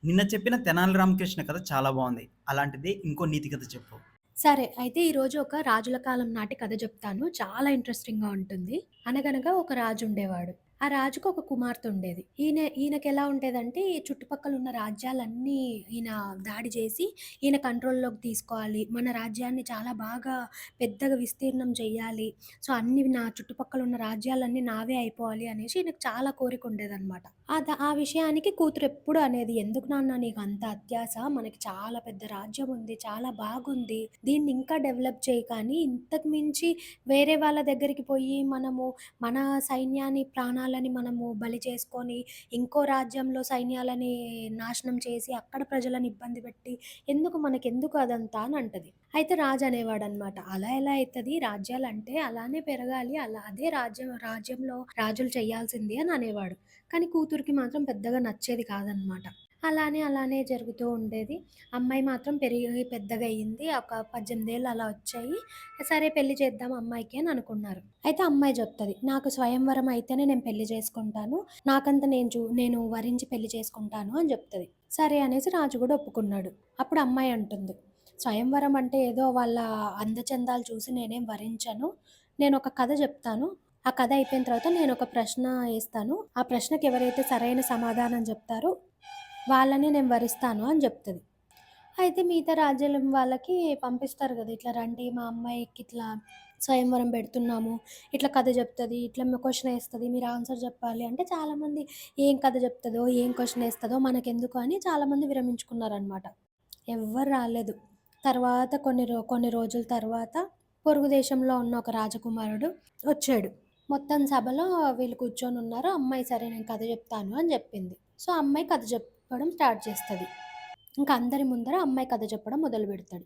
నిన్న చెప్పిన 'తెనాలి రామకృష్ణ' కథ చాలా బావుంది. అలాంటిదే ఇంకో నీతి కథ చెప్పు. సరే. అయితే ఈరోజు ఒక రాజుల కాలం నాటి కథ జెప్తాను. చాలా ఇంట్రెస్టింగ్‌గా ఉంటుంది. అనగనగా ఒక రాజుండేవాడు. ఆ రాజుకి ఒక కుమార్తె ఉండేది. ఈయనకెలా ఉండేదంటే, ఈ చుట్టుపక్కలున్న రాజ్యాలన్నీ ఈయన దాడి జేసి, ఈయన కంట్రోల్‌లోకి తీసుకోవాలి. మన రాజ్యాన్ని చాలా బాగా పెద్దగా విస్తీర్ణం చెయ్యాలి. సో, అన్ని నా చుట్టుపక్కలున్న రాజ్యాలన్నీ నావే అయిపోవాలి అనేసి ఈయనకు చాలా కోరికుండేదనమాట. ఆ విషయానికి కూతురెప్పుడు అనేది, "ఎందుకు నాన్న నీకంత అత్యాస? మనకి చాలా పెద్ద రాజ్యముంది. చాలా బాగుంది. దీన్ని ఇంకా డెవలప్ చేయి కానీ, ఇంతకు మించి వేరే వాళ్ళ దగ్గరికి పోయి మనము మన సైన్యాన్ని, ప్రాణాలని మనము బలి చేసుకొని, ఇంకో రాజ్యంలో సైన్యాలని నాశనం చేసి, అక్కడ ప్రజలను ఇబ్బంది పెట్టి, మనకెందుకు అదంతా అని అంటది. అయితే రాజు అనేవాడనమాట, "అలా ఎలా అయితది? రాజ్యాలంటే అలానే పెరగాలి. అదే రాజ్యంలో రాజులు చేయాల్సింది" అని అనేవాడు. కానీ కూతురికి మాత్రం పెద్దగా నచ్చేది కాదనమాట. అలానే జరుగుతూ ఉండేది. అమ్మాయి మాత్రం పెరిగి పెద్దగయింది. ఒక 18 ఏళ్ళు అలా వచ్చాయి. సరే పెళ్లి చేద్దాం అమ్మాయికి అని అనుకున్నారు. అయితే అమ్మాయి చెప్తది, "నాకు స్వయంవరం అయితేనే నేను పెళ్లి చేసుకుంటాను. నాకంత నేను వరించి పెళ్లి చేసుకుంటాను" అని చెప్తది. సరే అనేసి రాజు కూడా ఒప్పుకున్నాడు. అప్పుడు అమ్మాయి అంటుంది, "స్వయంవరం అంటే ఏదో వాళ్ళ అందచందాలు చూసి నేనేం వరించను. నేనొక కథ చెప్తాను. ఆ కథ అయిపోయిన తర్వాత నేనొక ప్రశ్న ఏస్తాను. ఆ ప్రశ్నకి ఎవరైతే సరైన సమాధానం చెప్తారో వాళ్ళని నేను వరిస్తాను" అని చెప్తది. అయితే మిగతా రాజ్యాల వాళ్ళకి పంపిస్తారు గదా! ఇట్లా రండి మా అమ్మాయికిట్లా స్వయంవరం పెడుతున్నాము. ఇట్లా కథ చెప్తది. ఇట్లా క్వెషన్ ఏస్తది. మీరు ఆన్సర్ చెప్పాలి అంటే చాలామంది ఏం కథ చెప్తదో, ఏం క్వెషన్ ఏస్తదో మనకెందుకు అని చాలామంది విరమించుకున్నారనమాట. ఎవ్వరు రాలేదు. తర్వాత కొన్ని రోజుల తర్వాత పొరుగు దేశంలో ఉన్న ఒక రాజకుమారుడు వచ్చాడు. మొత్తం సభలో వీళ్ళు కూర్చొనున్నారు. అమ్మాయి సరే నేను కథ చెప్తాను అని చెప్పింది. సో, అమ్మాయి కథ చెప్పడం స్టార్ట్ చేస్తది. ఇంక అందరి ముందర అమ్మాయి కథ చెప్పడం మొదలుపెడతాడు.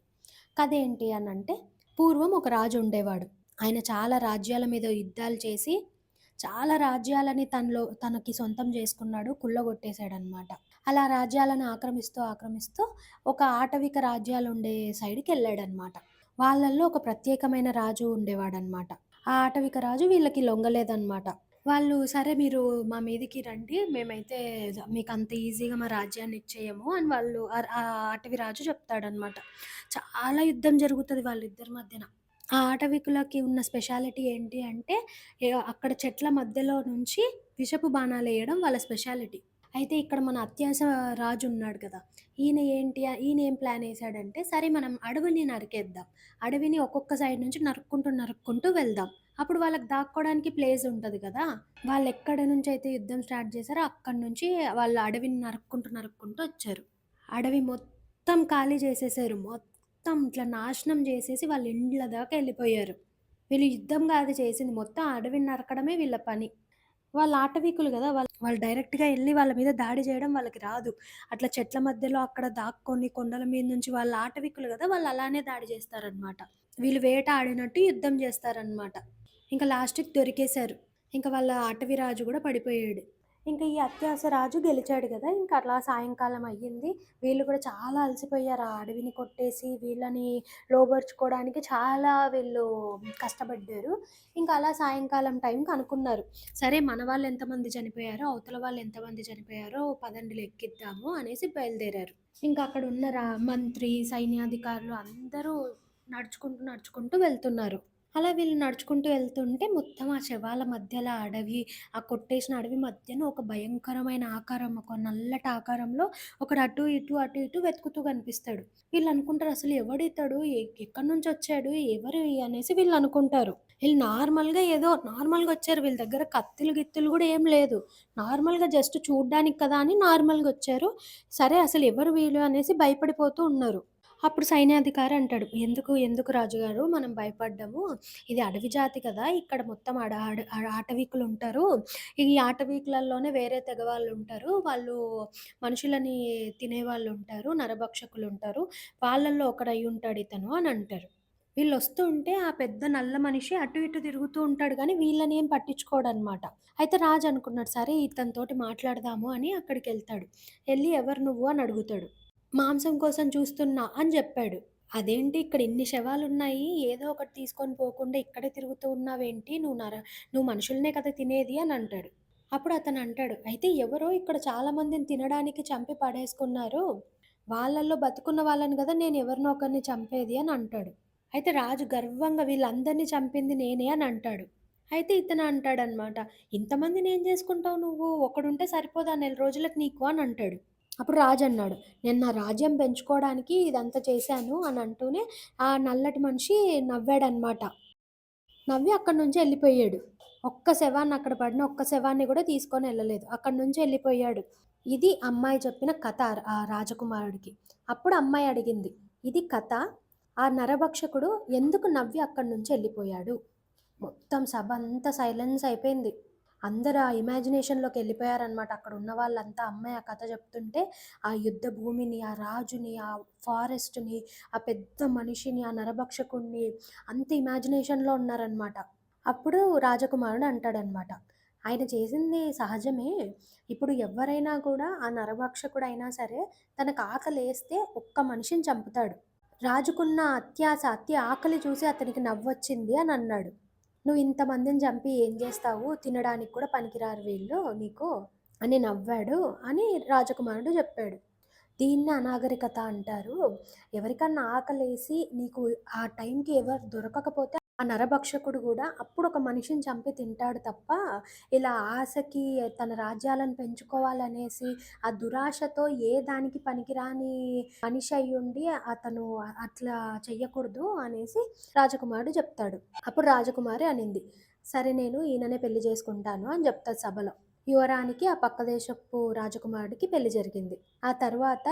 కథేంటి అనంటే, పూర్వం ఒక రాజు ఉండేవాడు. ఆయన చాలా రాజ్యాల మీద యుద్ధాలు చేసి, చాలా రాజ్యాలని తనకి సొంతం చేసుకున్నాడు. కుల్లగొట్టేసాడనమాట. అలా రాజ్యాలను ఆక్రమిస్తూ ఒక ఆటవిక రాజ్యాలుండే సైడ్‌కెళ్ళాడనమాట. వాళ్ళల్లో ఒక ప్రత్యేకమైన రాజు ఉండేవాడనమాట. ఆ ఆటవిక రాజు వీళ్ళకి లొంగలేదనమాట. వాళ్ళు సరే మీరు మా మీదికి రండి. మేమైతే మీకంత ఈజీగా మా రాజ్యాన్ని ఇచ్చేయము అని వాళ్ళు ఆ అటవి రాజు చెప్తాడనమాట. చాలా యుద్ధం జరుగుతది వాళ్ళిద్దరి మధ్యన. ఆ ఆటవికులకి ఉన్న స్పెషాలిటీ ఏంటి అంటే, అక్కడ చెట్ల మధ్యలో నుంచి విషపు బాణాలేయడం వాళ్ళ స్పెషాలిటీ. అయితే ఇక్కడ మన అత్యాస రాజు ఉన్నాడు కదా! ఈయన ఏం ప్లాన్ ఏసాడంటే, సరే మనం అడవిని నరికేద్దాం. అడవిని ఒక్కొక్క సైడ్ నుంచి నరుక్కుంటూ వెళ్దాం. అప్పుడు వాళ్ళకి దాక్కోవడానికి ప్లేస్ ఉంటది కదా! వాళ్ళెక్కడి నుంచయితే యుద్ధం స్టార్ట్ చేశారో అక్కడి నుంచి వాళ్ళు అడవిని నరుక్కుంటూ వచ్చారు. అడవి మొత్తం ఖాళీ చేసేసారు. మొత్తం ఇట్లా నాశనం చేసేసి వాళ్ళ ఇండ్ల దాకా ఎళ్ళిపోయారు. వీళ్ళు యుద్ధం కాదు చేసింది. మొత్తం అడవిని నరకడమే వీళ్ళ పని. వాళ్ళు ఆటవికులు గదా! వాళ్ళు డైరెక్ట్‌గా ఎళ్లి వాళ్ళ మీద దాడి చేయడం వాళ్ళకి రాదు. అట్లా చెట్ల మధ్యలో అక్కడ దాక్కొని కొండల మీద నుంచి వాళ్ళు ఆటవికులు గదా! వాళ్ళు అలానే దాడి చేస్తారనమాట. వీళ్ళు వేట ఆడినట్టు యుద్ధం చేస్తారనమాట. ఇంక లాస్ట్‌కి దొరికేశారు. ఇంక వాళ్ళ అటవీ రాజు గూడా పడిపోయాడు. ఇంక ఈ అత్యాస రాజు గెలిచాడు గదా! ఇంక అట్లా సాయంకాలం అయ్యింది. వీళ్ళు కూడా చాలా అలసిపోయారు. ఆ అడవిని కొట్టేసి వీళ్ళని లోబరుచుకోవడానికి చాలా వీళ్ళు కష్టపడ్డారు. ఇంక అలా సాయంకాలం టైంకి అనుకున్నారు. సరే మన వాళ్ళు ఎంతమంది చనిపోయారో, అవతల వాళ్ళు ఎంతమంది చనిపోయారో పదండి లెక్కిద్దాము అనేసి బయలుదేరారు. ఇంక అక్కడున్న మంత్రి, సైన్యాధికారులు అందరూ నడుచుకుంటూ వెళ్తున్నారు. అలా వీళ్ళు నడుచుకుంటూ వెళ్తుంటే మొత్తం ఆ శవాల మధ్యల అడవి, ఆ కొట్టేసిన అడవి మధ్యన ఒక భయంకరమైన ఆకారం, ఒక నల్లటి ఆకారంలో ఒకడు అటు ఇటు వెతుకుతూ కనిపిస్తాడు. వీళ్ళనుకుంటారు అసలు ఎవడితడు? ఎక్కడి నుంచొచ్చాడు? ఎవరు అనేసి వీళ్ళనుకుంటారు. వీళ్ళు నార్మల్‌గా వచ్చారు. వీళ్ళ దగ్గర కత్తులు, గిత్తులు గూడా ఏం లేదు. నార్మల్‌గా జస్ట్ చూడ్డానికి కదా అని నార్మల్‌గా వచ్చారు. సరే అసలు ఎవరు వీళ్ళు అనేసి భయపడిపోతూ ఉన్నారు. అప్పుడు సైన్యాధికారి అంటాడు, ఎందుకు రాజుగారు మనం భయపడ్డము. ఇది అడవి జాతి కదా! ఇక్కడ మొత్తం అడ అడ అడ ఆటవికులుంటారు. ఈ ఆటవికులలోనే వేరే తెగ వాళ్ళుంటారు. వాళ్ళు మనుషులని తినేవాళ్ళుంటారు. నరభక్షకులుంటారు. వాళ్ళల్లో ఒకడయ్యుంటాడితను అని అంటారు. వీళ్ళొస్తూ ఉంటే ఆ పెద్ద నల్ల మనిషి అటు ఇటు తిరుగుతూ ఉంటాడు గానీ, వీళ్ళనేం పట్టించుకోడనమాట. అయితే రాజు అనుకున్నాడు, సరే ఇతనితోటి మాట్లాడదాము అని అక్కడికెళ్తాడు. ఎళ్లి ఎవరు నువ్వు అని అడుగుతాడు. మాంసం కోసం చూస్తున్నా అని జెప్పాడు. అదేంటి ఇక్కడ ఇన్ని శవాలున్నాయి. ఏదో ఒకటి తీసుకొని పోకుండా ఇక్కడే తిరుగుతూ ఉన్నావేంటి? నువ్వు మనుషులనే కదా తినేది అని అంటాడు. అప్పుడు అతను అంటాడు, "అయితే ఎవరో ఇక్కడ చాలా మందిని తినడానికి చంపి పడేసుకున్నారు. వాళ్ళలో బతికున్న వాళ్ళని గదా నేను ఎవరినో ఒకరిని చంపేది" అని అంటాడు. అయితే రాజు గర్వంగా వీళ్ళందరిని చంపింది నేనే అని అంటాడు. అయితే ఇతను అంటాడనమాట, "ఇంతమందిని ఏం జేసుకుంటావు నువ్వు? ఒకడుంటే సరిపోదా నెల రోజులకి నీకు" అని అంటాడు. అప్పుడు రాజు అన్నాడు, "నేను నా రాజ్యం పెంచుకోవడానికి ఇదంతా చేశాను" అని అంటూనే ఆ నల్లటి మనిషి నవ్వాడనమాట. నవ్వి అక్కడి నుంచి ఎళ్ళిపోయాడు. ఒక్క శవాన్ని అక్కడ పడిన ఒక్క శవాన్ని గూడా తీసుకొని ఎళ్ళలేదు. అక్కడి నుంచి ఎళ్ళిపోయాడు. ఇది అమ్మాయి చెప్పిన కథ ఆ రాజకుమారుడికి. అప్పుడు అమ్మాయి అడిగింది, "ఇది కథ. ఆ నరభక్షకుడు ఎందుకు నవ్వి అక్కడి నుంచి ఎళ్ళిపోయాడు?" మొత్తం సభ అంతా సైలెన్స్ అయిపోయింది. అందరూ ఆ ఇమాజినేషన్‌లోకి ఎళ్ళిపోయారనమాట. అక్కడ ఉన్న వాళ్ళంతా అమ్మాయి ఆ కథ చెప్తుంటే, ఆ యుద్ధ భూమిని, ఆ రాజుని, ఆ ఫారెస్ట్‌ని, ఆ పెద్ద మనిషిని, ఆ నరభక్షకుడిని అంత ఇమాజినేషన్‌లో ఉన్నారనమాట. అప్పుడు రాజకుమారుడు అంటాడనమాట, "ఆయన చేసింది సహజమే. ఇప్పుడు ఎవ్వరైనా కూడా ఆ నరభక్షకుడైనా సరే తనకు ఆకలేస్తే ఒక్క మనిషిని చంపుతాడు. రాజుకున్న అత్యాస, అతి ఆకలి చూసి అతనికి నవ్వొచ్చింది" అని అన్నాడు. "నువ్వు ఇంతమందిని చంపి ఏం జేస్తావు? తినడానికి కూడా పనికిరారు వీళ్ళు నీకు" అని నవ్వాడు అని రాజకుమారుడు జెప్పాడు. దీన్నే అనాగరికత అంటారు. ఎవరికన్నా ఆకలేసి నీకు ఆ టైంకి ఎవరు దొరకకపోతే ఆ నరభక్షకుడు గూడా అప్పుడు ఒక మనిషిని చంపి తింటాడు తప్ప, ఇలా ఆశకి తన రాజ్యాలను పెంచుకోవాలనేసి ఆ దురాశతో ఏ దానికి పనికిరాని మనిషి అయ్యుండి అతను అట్లా చెయ్యకూడదు అనేసి రాజకుమారుడు చెప్తాడు. అప్పుడు రాజకుమారి అనింది, "సరే నేను ఈయననే పెళ్లి చేసుకుంటాను" అని చెప్తది సభలో. యువరాణికి ఆ పక్క దేశపు రాజకుమారుడికి పెళ్లి జరిగింది. ఆ తరువాత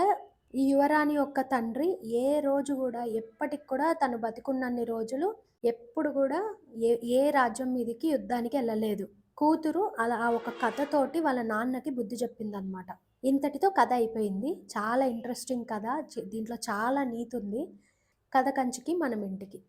ఈ యువరాణి యొక్క తండ్రి ఏ రోజు గూడా ఎప్పటికి కూడా తను బతికున్నన్ని రోజులు ఎప్పుడు గూడా ఏ ఏ రాజ్యం మీదకి యుద్ధానికి ఎళ్ళలేదు. కూతురు అలా ఆ ఒక కథతోటి వాళ్ళ నాన్నకి బుద్ధి చెప్పిందనమాట. ఇంతటితో కథ అయిపోయింది. చాలా ఇంట్రెస్టింగ్ కథ. దీంట్లో చాలా నీతుంది. కథ కంచికి మనం ఇంటికి.